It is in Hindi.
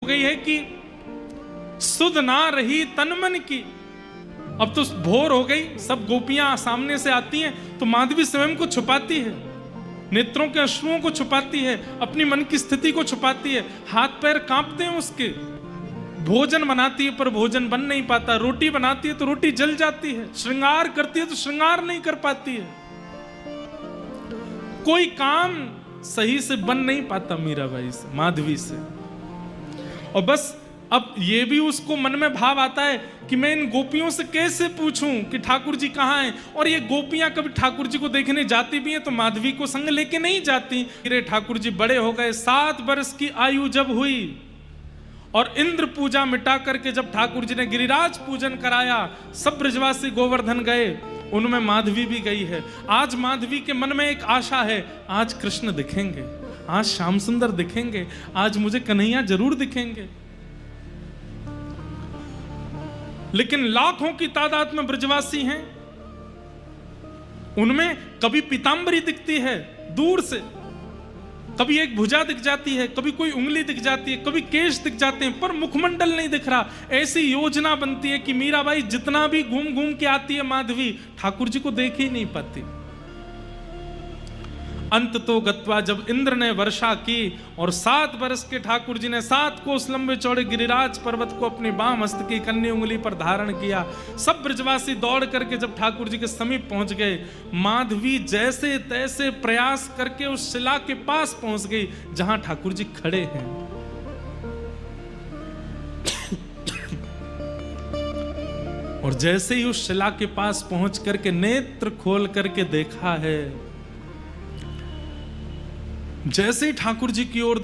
गई है कि सुध ना रही तन मन की। अब तो भोर हो गई, सब गोपियां सामने से आती हैं तो माधवी स्वयं को छुपाती है, नेत्रों के अश्रुओं को छुपाती है, अपनी मन की स्थिति को छुपाती है, हाथ पैर कांपते हैं उसके। भोजन बनाती है पर भोजन बन नहीं पाता, रोटी बनाती है तो रोटी जल जाती है, श्रृंगार करती है तो श्रृंगार नहीं कर पाती है, कोई काम सही से बन नहीं पाता मीराबाई से, माधवी से। और बस अब ये भी उसको मन में भाव आता है कि मैं इन गोपियों से कैसे पूछूं कि ठाकुर जी कहाँ हैं। और ये गोपियां कभी ठाकुर जी को देखने जाती भी हैं तो माधवी को संग लेके नहीं जाती। अरे ठाकुर जी बड़े हो गए, 7 वर्ष की आयु जब हुई और इंद्र पूजा मिटा करके जब ठाकुर जी ने गिरिराज पूजन कराया, सब ब्रजवासी गोवर्धन गए, उनमें माधवी भी गई है। आज माधवी के मन में एक आशा है, आज कृष्ण दिखेंगे, आज श्याम सुंदर दिखेंगे, आज मुझे कन्हैया जरूर दिखेंगे। लेकिन लाखों की तादाद में ब्रजवासी हैं, उनमें कभी पीतांबरी दिखती है दूर से, कभी एक भुजा दिख जाती है, कभी कोई उंगली दिख जाती है, कभी केश दिख जाते हैं, पर मुखमंडल नहीं दिख रहा। ऐसी योजना बनती है कि मीराबाई जितना भी घूम घूम के आती है माधवी, ठाकुर जी को देख ही नहीं पाती। अंत तो गत्वा जब इंद्र ने वर्षा की और 7 वर्ष के ठाकुर जी ने 7 कोस लंबे चौड़े गिरिराज पर्वत को अपनी बाम हस्त की कन्नी उंगली पर धारण किया, सब ब्रजवासी दौड़ करके जब ठाकुर जी के समीप पहुंच गए, माधवी जैसे तैसे प्रयास करके उस शिला के पास पहुंच गई जहां ठाकुर जी खड़े हैं। और जैसे ही उस शिला के पास पहुंच करके नेत्र खोल करके देखा है, जैसे ही ठाकुर जी की ओर